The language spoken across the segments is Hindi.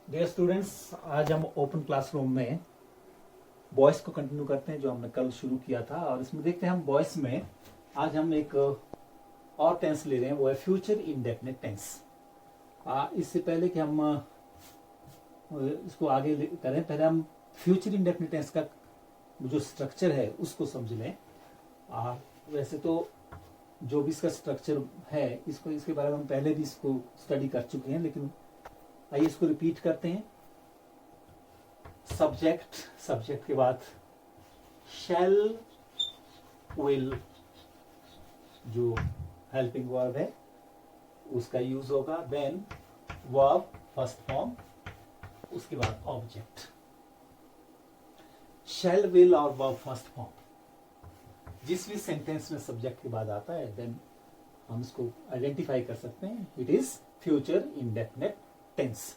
डियर स्टूडेंट्स, आज हम ओपन क्लासरूम में वॉइस को कंटिन्यू करते हैं जो हमने कल शुरू किया था। और इसमें देखते हैं हम वॉइस में आज हम एक और टेंस ले रहे हैं, वो है फ्यूचर इंडेफिनिट टेंस। इससे पहले कि हम इसको आगे करें, पहले हम फ्यूचर इंडेफिनिट टेंस का जो स्ट्रक्चर है उसको समझ लें। वैसे तो जो भी इसका स्ट्रक्चर है इसके बारे में हम पहले भी इसको स्टडी कर चुके हैं, लेकिन आइए इसको रिपीट करते हैं। सब्जेक्ट के बाद शैल विल, जो हेल्पिंग वर्ब है उसका यूज होगा। देन वर्ब फर्स्ट फॉर्म, उसके बाद ऑब्जेक्ट। शैल विल और वर्ब फर्स्ट फॉर्म जिस भी सेंटेंस में सब्जेक्ट के बाद आता है, देन हम इसको आइडेंटिफाई कर सकते हैं, it is future indefinite tense.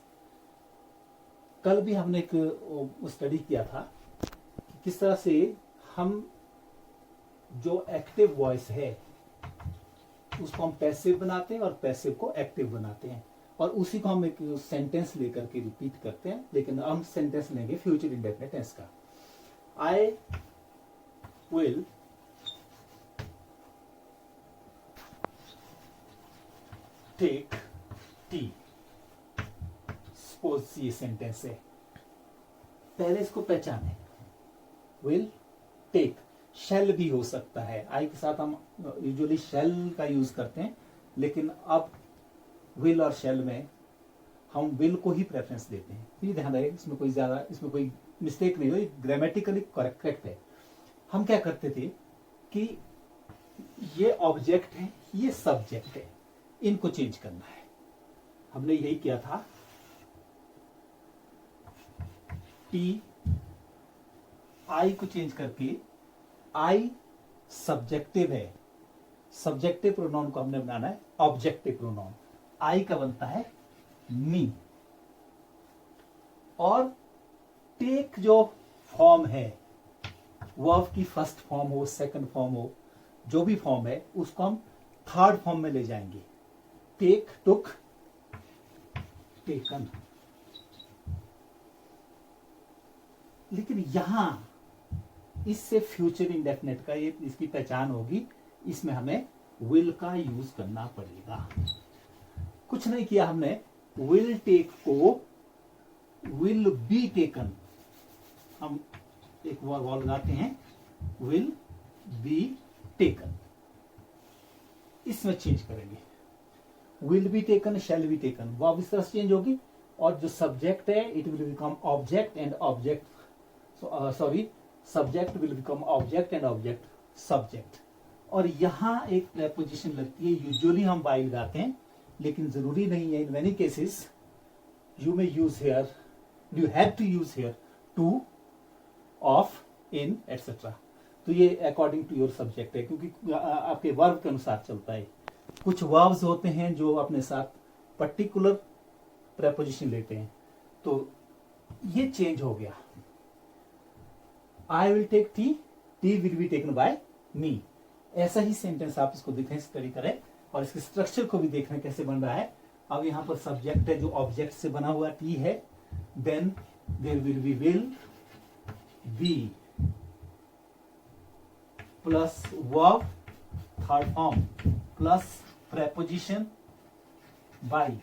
कल भी हमने एक स्टडी किया था कि किस तरह से हम जो एक्टिव वॉइस है उसको हम पैसिव बनाते हैं और पैसिव को एक्टिव बनाते हैं, और उसी को हम एक सेंटेंस लेकर के रिपीट करते हैं। लेकिन हम सेंटेंस लेंगे फ्यूचर इंडेफिनिट टेंस का। I will take tea, suppose ये सेंटेंस है। पहले इसको पहचाने, विल टेक, शैल भी हो सकता है। आई के साथ हम यूजुअली शैल का यूज करते हैं, लेकिन अब विल और शैल में हम विल को ही प्रेफरेंस देते हैं। ये ध्यान रहे, इसमें कोई मिस्टेक नहीं हो, ग्रामेटिकली करेक्ट है। हम क्या करते थे कि ये ऑब्जेक्ट है, ये सब्जेक्ट है, इनको चेंज करना है। हमने यही किया था। टी आई को चेंज करके आई सब्जेक्टिव है, सब्जेक्टिव प्रोनाउन को हमने बनाना है ऑब्जेक्टिव प्रोनाउन। आई का बनता है मी, और टेक जो फॉर्म है, वर्ब की फर्स्ट फॉर्म हो, सेकंड फॉर्म हो, जो भी फॉर्म है उसको हम थर्ड फॉर्म में ले जाएंगे। टेक, टुक, टेकन। लेकिन यहां इससे फ्यूचर इंडेफिनिट का ये इसकी पहचान होगी, इसमें हमें विल का यूज करना पड़ेगा। कुछ नहीं किया हमने, विल टेक को विल बी टेकन, हम एक वर्ब लगाते हैं विल बी टेकन, इसमें चेंज करेंगे। Will be taken, shall be taken, verb इस तरह से चेंज होगी, और जो सब्जेक्ट है it will become object and object, subject will become object and object subject. और यहां एक प्रेपोजिशन लगती है, यूजुअली हम बाय लगाते हैं, लेकिन जरूरी नहीं है। In many cases you may use here, you have to use here to, of, in, etcetera. तो ये अकॉर्डिंग टू योर सब्जेक्ट है, क्योंकि आपके वर्ब के अनुसार चलता है। कुछ वर्ब्स होते हैं जो अपने साथ पर्टिकुलर प्रेपोजिशन लेते हैं, तो ये चेंज हो गया। I will take T, T will be taken by me. ऐसा ही सेंटेंस आप इसको देखें, स्टडी करें, और इसके स्ट्रक्चर को भी देखें कैसे बन रहा है। अब यहां पर सब्जेक्ट है जो ऑब्जेक्ट से बना हुआ टी है, then there will be plus verb third form plus preposition by,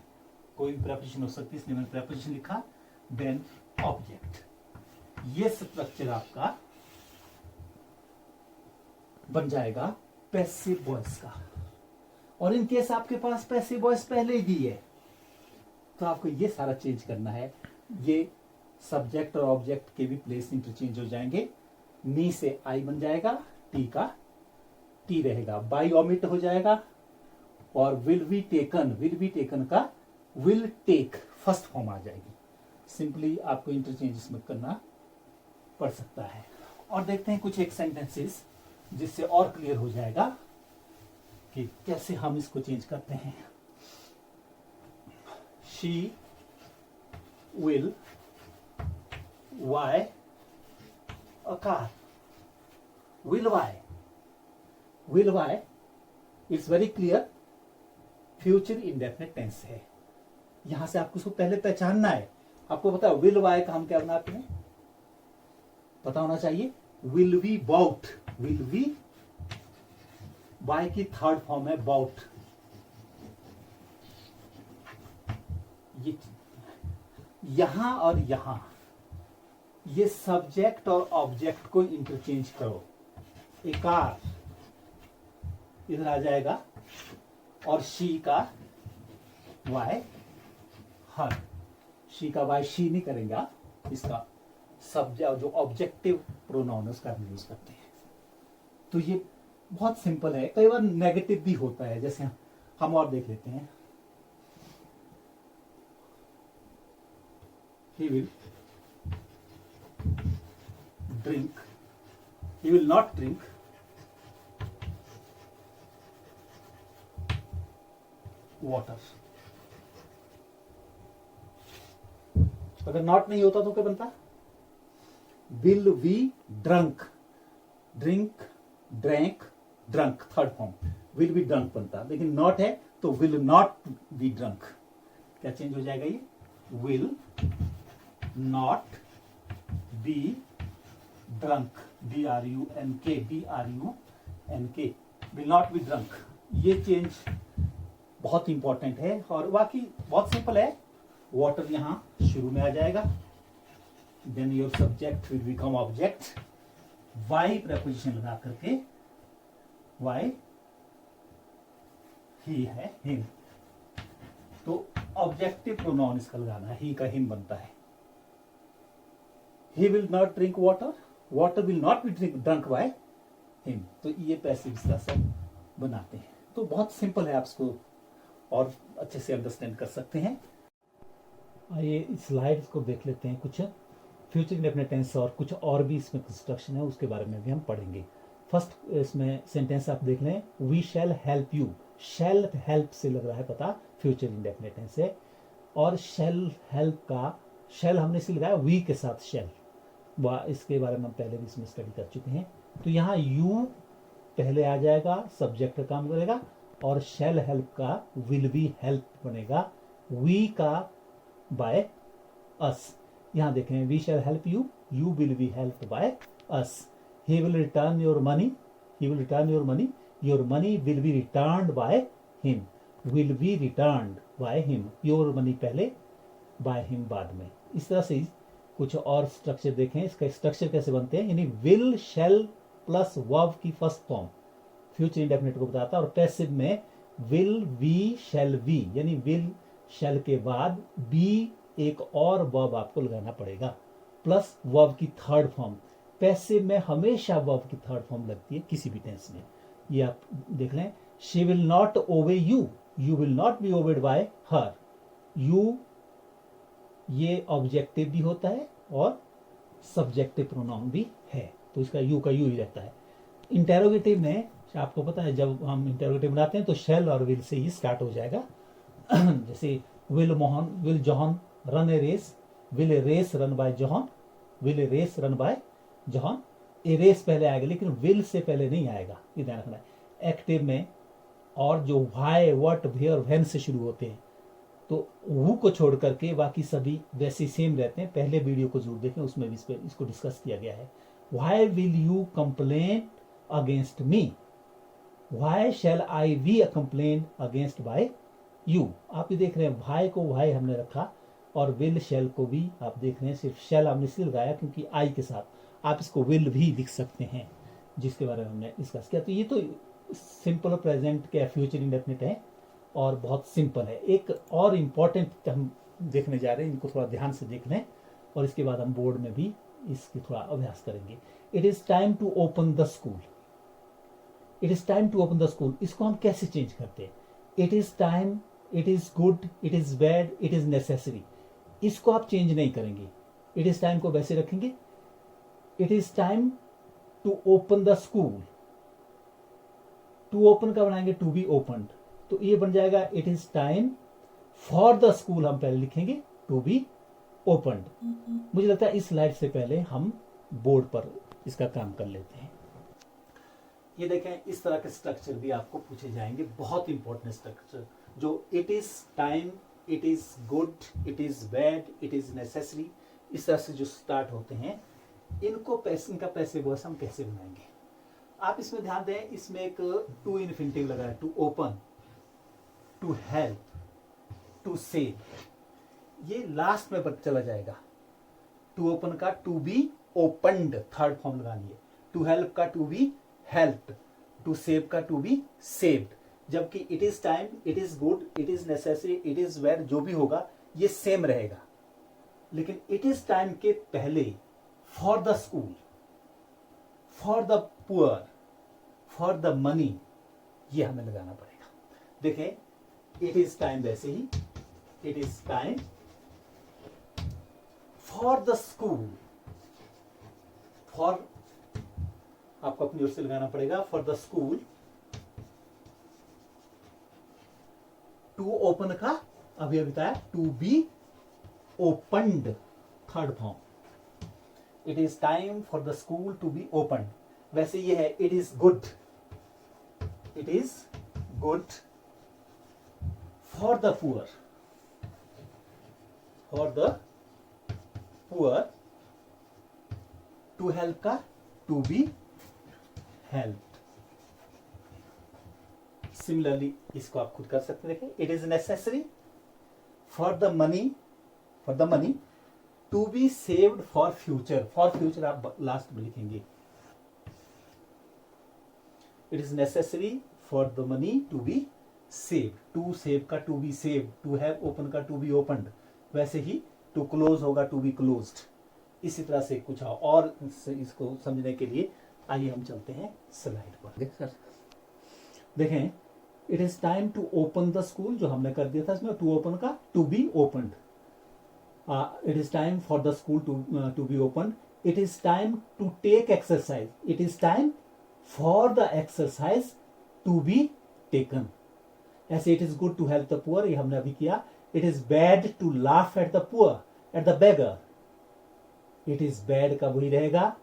कोई भी प्रेपोजिशन हो सकती है, इसलिए मैंने प्रेपोजिशन लिखा, देन ऑब्जेक्ट। ये स्ट्रक्चर आपका बन जाएगा पैसिव वॉइस का। और इन केस आपके पास पैसिव वॉइस पहले ही है, तो आपको ये सारा चेंज करना है। ये सब्जेक्ट और ऑब्जेक्ट के भी प्लेस इंटरचेंज हो जाएंगे। मी से आई बन जाएगा, टी का टी रहेगा, बाई ऑमिट हो जाएगा, और विल बी टेकन का विल टेक फर्स्ट फॉर्म आ जाएगी। सिंपली आपको इंटरचेंज इसमें करना पड़ सकता है। और देखते हैं कुछ एक सेंटेंसेस जिससे और क्लियर हो जाएगा कि कैसे हम इसको चेंज करते हैं। She will buy a car, will buy, it's very clear, future indefinite tense है। यहां से आपको उसको पहले पहचानना है आपको पता है विल वाई का हम क्या बनाते हैं, पता होना चाहिए। Will be bought, will be buy की थर्ड फॉर्म है बाउट। ये यहां और यहां ये सब्जेक्ट और ऑब्जेक्ट को इंटरचेंज करो। ए कार इधर आ जाएगा और शी का वाई हर, शी का वाई शी नहीं करेंगे आप, इसका सब्जेक्ट जो ऑब्जेक्टिव प्रोनाउन है उसका हम यूज करते हैं। तो ये बहुत सिंपल है, कई बार नेगेटिव भी होता है, जैसे हम और देख लेते हैं। He will drink, he will not drink water। अगर नॉट नहीं होता तो क्या बनता, will be drunk, drink drank drunk third form, will be drunk बनता, लेकिन नॉट है तो विल नॉट बी ड्रंक। क्या चेंज हो जाएगा, ये will not be drunk, DRUNK, DRUNK, will not be drunk. ये चेंज बहुत इंपॉर्टेंट है और बाकी बहुत सिंपल है। वाटर यहां शुरू में आ जाएगा, then your subject will become object, by preposition लगा करके, वाई ही है हिम, तो ऑब्जेक्टिव प्रोनाउन इसका लगाना है, ही का हिम बनता है। He will not drink water, water will not be drunk by him, तो ये पैसिव इसका सब बनाते हैं। तो बहुत सिंपल है, आप इसको और अच्छे से अंडरस्टैंड कर सकते हैं। आइए स्लाइड्स को देख लेते हैं, कुछ फ्यूचर इंडेफिनिट टेंस और कुछ और भी इसमें कंस्ट्रक्शन है, उसके बारे में भी हम पढ़ेंगे। फर्स्ट इसमें सेंटेंस आप देख लें, we shall help you, shall help से लग रहा है पता, फ्यूचर इंडेफिनिट टेंस है। और शैल हेल्प का शैल हमने इसे लगाया वी के साथ शैल, इसके बारे में हम पहले भी इसमें स्टडी कर चुके हैं। तो यहाँ यू पहले आ जाएगा, सब्जेक्ट का काम करेगा, और शैल हेल्प का विल बी हेल्प बनेगा, वी का बाय अस। यहां देखें, we shall help you, you will be help by us. He will return your money, he will return your money, your money will be returned by him, will be returned by him, your money पहले, बाय हिम बाद में। इस तरह से कुछ और स्ट्रक्चर देखें, इसका स्ट्रक्चर कैसे बनते हैं, यानी विल शैल प्लस वर्ब की फर्स्ट फॉर्म फ्यूचर इंडेफिनिट को बताता है, और पैसिव में विल वी शैल वी, यानी विल शैल के बाद बी एक और वर्ब आपको लगाना पड़ेगा, प्लस वर्ब की थर्ड फॉर्म। पैसिव में हमेशा वर्ब की थर्ड फॉर्म लगती है किसी भी टेंस में, ये आप देख लें। She will not obey you, you will not be obeyed by her, you ये ऑब्जेक्टिव भी होता है और सब्जेक्टिव प्रोनाउन भी है, तो इसका यू का यू ही रहता है। इंटेरोगेटिव में आपको पता है, जब हम इंटेरोगेटिव बनाते हैं तो शैल और विल से ही स्टार्ट हो जाएगा। जैसे will Mohan, will John run a race, will a race run by John, will a race run by John, a race पहले आएगा लेकिन विल से पहले नहीं आएगा, ये ध्यान रखना है। एक्टिव में और जो व्हाई व्हाट वेयर व्हेन से शुरू होते हैं, तो वो को छोड़ करके बाकी सभी वैसे सेम रहते हैं। पहले वीडियो को जरूर देखें, उसमें भी इसको डिस्कस किया गया है। Why will you complain against me, why shall I be a complain against by you. आप ये देख रहे हैं, भाई को भाई हमने रखा और विल शैल को भी आप देख रहे हैं, सिर्फ शैल हमने इसलिए लगाया क्योंकि आई के साथ। आप इसको विल भी लिख सकते हैं, जिसके बारे में हमने डिस्कस किया। तो ये तो सिंपल प्रेजेंट के फ्यूचर इंडेफिनिट है और बहुत सिंपल है। एक और इम्पॉर्टेंट हम देखने जा रहे हैं, इनको थोड़ा ध्यान से देख लें और इसके बाद हम बोर्ड में भी इसकी थोड़ा अभ्यास करेंगे। It is time to open the school, it is time to open the school, इसको हम कैसे चेंज करते हैं? It is time, it is good, it is bad, it is necessary, इसको आप चेंज नहीं करेंगे। इट इज टाइम को वैसे रखेंगे। It is time to open the school, to open का बनाएंगे टू बी ओपन्ड, तो ये बन जाएगा it is time for the school, हम पहले लिखेंगे टू बी ओपन्ड। मुझे लगता है इस स्लाइड से पहले हम बोर्ड पर इसका काम कर लेते हैं। ये देखें, इस तरह के स्ट्रक्चर भी आपको पूछे जाएंगे, बहुत इंपॉर्टेंट स्ट्रक्चर, जो it is time it is good, it is bad, it is necessary, इस तरह से जो स्टार्ट होते हैं इनको इनका पैसिव वॉइस हम कैसे बनाएंगे। आप इसमें ध्यान दें, इसमें एक टू इन्फिनिटिव लगा है, to open, to help, to save, ये लास्ट में चला जाएगा। टू ओपन का to be opened third form लगानी है, टू हेल्प का to be helped, to save का टू बी सेव्ड। जबकि it is time, it is good, it is necessary, it is bad, जो भी होगा ये सेम रहेगा। लेकिन इट इज टाइम के पहले for the school, for the poor, for the money, ये हमें लगाना पड़ेगा। देखें, इट इज टाइम वैसे ही, it is time for the school, for आपको अपनी ओर से लगाना पड़ेगा, for the school. To open का अभी बताया, to be opened third form. It is time for the school to be opened, वैसे ये है it is good, it is good for the poor, for the poor. To help का टू बी हेल्प्ड। सिमिलरली इसको आप खुद कर सकते हैं। देखें, it is necessary for the money, for the money to be saved for future, for future आप लास्ट में लिखेंगे। It is necessary for the money to be save, to save का to be save, to have open का टू बी ओपन्ड, वैसे ही टू क्लोज होगा टू बी क्लोज्ड। इसी तरह से कुछ और इसको समझने के लिए आइए हम चलते हैं स्लाइड पर। देखें, it is time to open the school, जो हमने कर दिया था इसमें, टू ओपन का to be opened. It is time for the school to be opened. It is time to take exercise, it is time for the exercise to be taken. ऐसे it is good to help the poor, ये हमने अभी किया। It is bad to laugh at the poor, at the beggar. It is bad का वही रहेगा,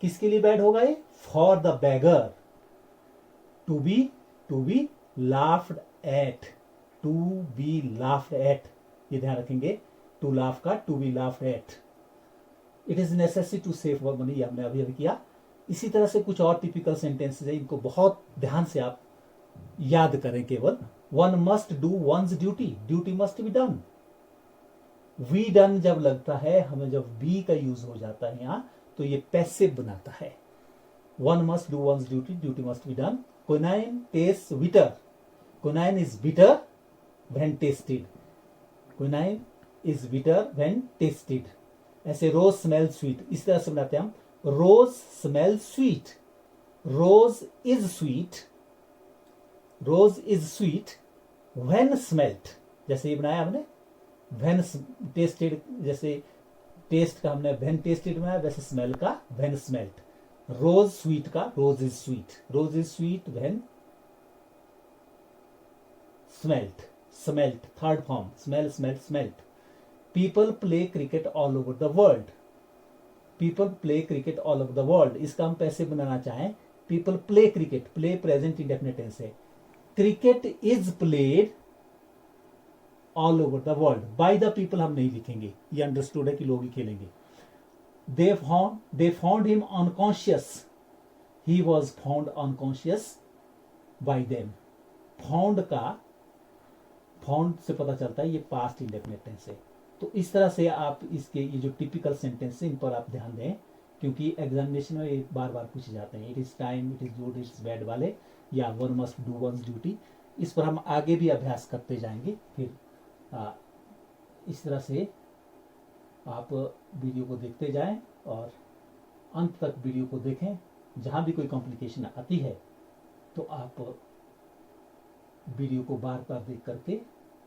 किसके लिए बैड होगा ये, for the beggar. To be laughed at, to be laughed at, ये ध्यान रखेंगे, टू लाफ का to be laughed at. It is necessary to save money, ये हमने अभी किया। इसी तरह से कुछ और टिपिकल सेंटेंसेस है, इनको बहुत ध्यान से आप याद करें केवल। One must do one's duty, duty must be done. Be done जब लगता है हमें, जब बी का यूज हो जाता है यहां, तो ये पैसिव बनाता है। One must do one's duty, duty must be done. Quinine test bitter, quinine is bitter when tested, quinine is bitter when tested. ऐसे रोज स्मेल स्वीट, इस तरह से बनाते हैं हम, rose smell sweet, rose is sweet, rose is sweet when smelt. जैसे ये बनाया हमने, व्हेन टेस्टेड, जैसे टेस्ट का हमने व्हेन टेस्टेड बनाया, वैसे स्मेल का व्हेन स्मेल्ट। रोज स्वीट का rose is sweet, rose is sweet when smelt, smelt third form, smell smelt smelt. People play cricket all over the world, people play cricket all over the world, इसका हम पैसे बनाना चाहें, people play cricket, play present indefinite tense है। Cricket is played all over the world, by the people हम नहीं लिखेंगे, ये अंडरस्टूड है कि लोग ही खेलेंगे। They found him unconscious, he was found unconscious by them। Found का, फाउंड से पता चलता है ये पास्ट इंडेफिनिट टेंस है। तो इस तरह से आप इसके ये जो टिपिकल सेंटेंस है इन पर आप ध्यान दें, क्योंकि एग्जामिनेशन में एक बार बार पूछे जाते हैं। It is time, it is good, it is bad वाले, या one must do one's duty, इस पर हम आगे भी अभ्यास करते जाएंगे। फिर इस तरह से आप वीडियो को देखते जाएं और अंत तक वीडियो को देखें। जहां भी कोई कॉम्प्लिकेशन आती है तो आप वीडियो को बार बार देख करके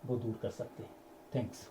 वो दूर कर सकते हैं। थैंक्स।